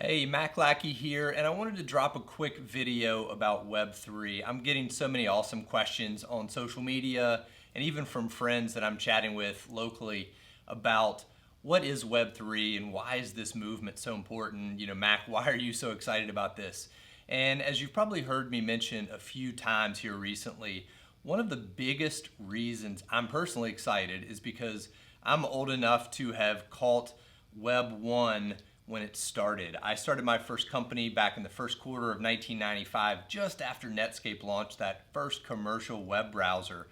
Hey, Lackey here, and I wanted to drop a quick video about Web3. I'm getting so many awesome questions on social media and even from friends that I'm chatting with locally about what is Web3 and why is this movement so important? Mac, why are you so excited about this? And as you've probably heard me mention a few times here recently, one of the biggest reasons I'm personally excited is because I'm old enough to have caught Web 1 when it started. I started my first company back in the first quarter of 1995, just after Netscape launched that first commercial web browser.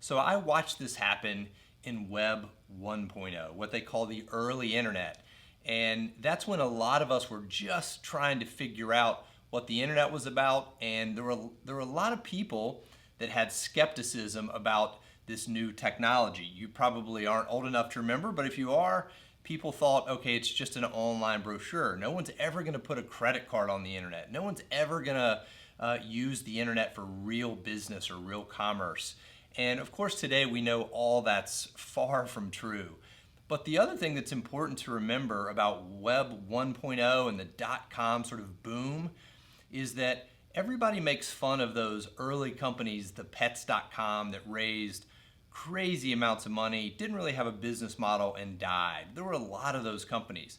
So I watched this happen in Web 1.0, what they call the early internet. And that's when a lot of us were just trying to figure out what the internet was about. And there were a lot of people that had skepticism about this new technology. You probably aren't old enough to remember, but if you are, people thought, okay, it's just an online brochure. No one's ever going to put a credit card on the internet. No one's ever going to use the internet for real business or real commerce. And of course, today we know all that's far from true. But the other thing that's important to remember about Web 1.0 and the .com sort of boom is that everybody makes fun of those early companies, the pets.com, that raised crazy amounts of money, didn't really have a business model, and died. There were a lot of those companies.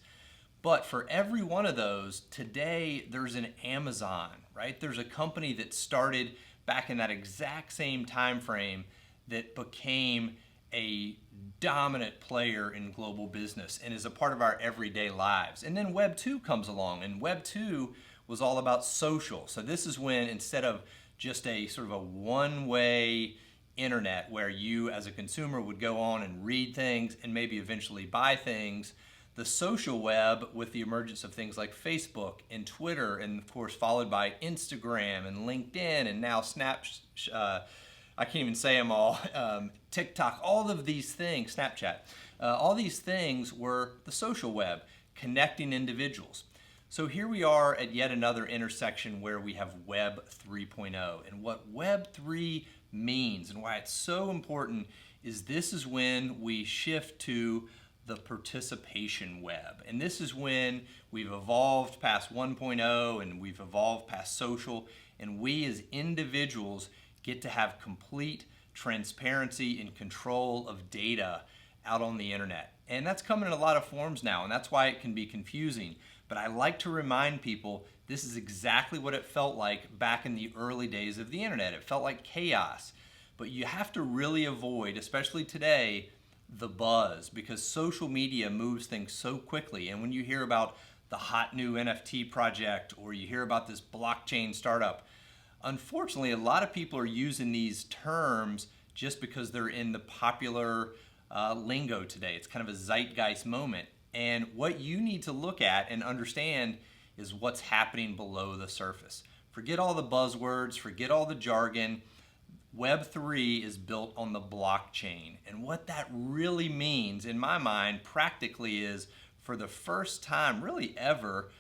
But for every one of those, today there's an Amazon, right? There's a company that started back in that exact same time frame that became a dominant player in global business and is a part of our everyday lives. And then Web 2 comes along, and Web 2 was all about social. So this is when, instead of just a sort of a one-way internet where you as a consumer would go on and read things and maybe eventually buy things, the social web, with the emergence of things like Facebook and Twitter, and of course followed by Instagram and LinkedIn and now I can't even say them all, TikTok, all of these things, Snapchat, all these things were the social web, connecting individuals. So here we are at yet another intersection where we have Web 3.0. And what Web 3 means and why it's so important is this is when we shift to the participation web. And this is when we've evolved past 1.0 and we've evolved past social, and we as individuals get to have complete transparency and control of data out on the internet. And that's coming in a lot of forms now, and that's why it can be confusing. But I like to remind people this is exactly what it felt like back in the early days of the internet. It felt like chaos. But you have to really avoid, especially today, the buzz, because social media moves things so quickly. And when you hear about the hot new NFT project or you hear about this blockchain startup, unfortunately, a lot of people are using these terms just because they're in the popular lingo today. It's kind of a zeitgeist moment. And what you need to look at and understand is what's happening below the surface. Forget all the buzzwords, forget all the jargon. Web3 is built on the blockchain. And what that really means, in my mind, practically is, for the first time, really ever,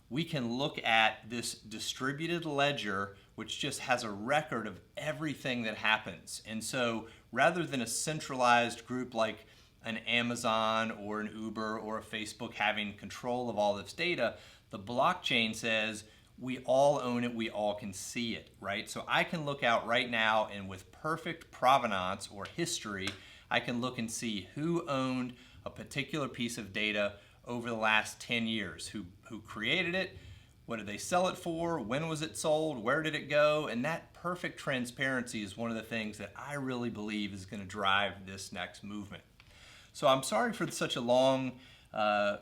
we can look at this distributed ledger which just has a record of everything that happens. And so rather than a centralized group like an Amazon or an Uber or a Facebook having control of all this data, the blockchain says we all own it, we all can see it, right? So I can look out right now and with perfect provenance or history, I can look and see who owned a particular piece of data over the last 10 years, who created it, what did they sell it for, when was it sold, where did it go, and that perfect transparency is one of the things that I really believe is going to drive this next movement. So I'm sorry for such a long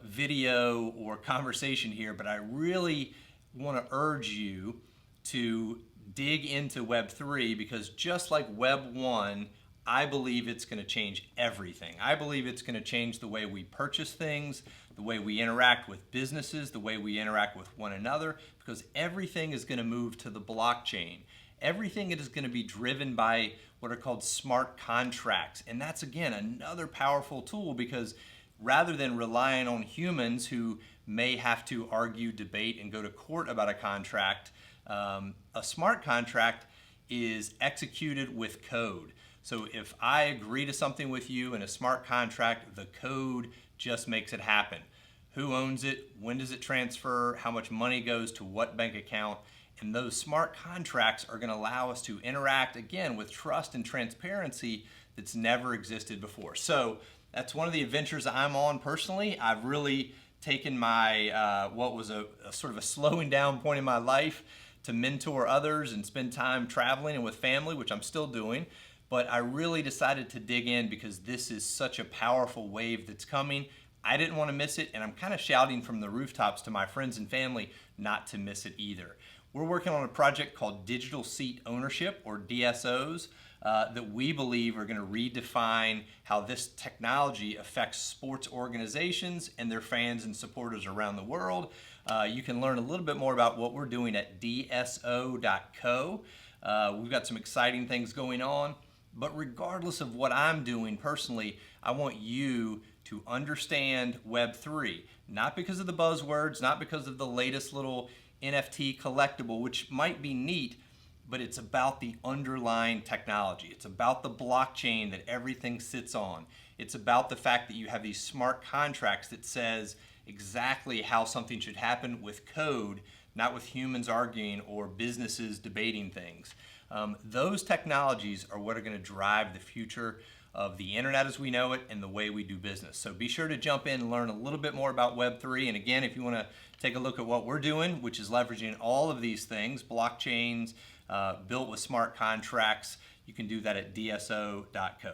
video or conversation here, but I really want to urge you to dig into Web 3, because just like Web 1, I believe it's going to change everything. I believe it's going to change the way we purchase things, the way we interact with businesses, the way we interact with one another, because everything is going to move to the blockchain. Everything is going to be driven by what are called smart contracts. And that's, again, another powerful tool, because rather than relying on humans who may have to argue, debate, and go to court about a contract, a smart contract is executed with code. So if I agree to something with you in a smart contract, the code just makes it happen. who owns it, when does it transfer, how much money goes to what bank account. And those smart contracts are going to allow us to interact, again, with trust and transparency that's never existed before. So that's one of the adventures I'm on personally. I've really taken my, what was a sort of a slowing down point in my life to mentor others and spend time traveling and with family, which I'm still doing. But I really decided to dig in because this is such a powerful wave that's coming. I didn't want to miss it, and I'm kind of shouting from the rooftops to my friends and family not to miss it either. We're working on a project called Digital Seat Ownership, or DSOs, that we believe are going to redefine how this technology affects sports organizations and their fans and supporters around the world. You can learn a little bit more about what we're doing at dso.co. We've got some exciting things going on, but regardless of what I'm doing personally, I want you to understand Web3, not because of the buzzwords, not because of the latest little NFT collectible, which might be neat, but it's about the underlying technology. It's about the blockchain that everything sits on. It's about the fact that you have these smart contracts that says exactly how something should happen with code, not with humans arguing or businesses debating things. Those technologies are what are going to drive the future of the internet as we know it and the way we do business. So be sure to jump in and learn a little bit more about Web3. And again, if you want to take a look at what we're doing, which is leveraging all of these things, blockchains, built with smart contracts, you can do that at dso.co.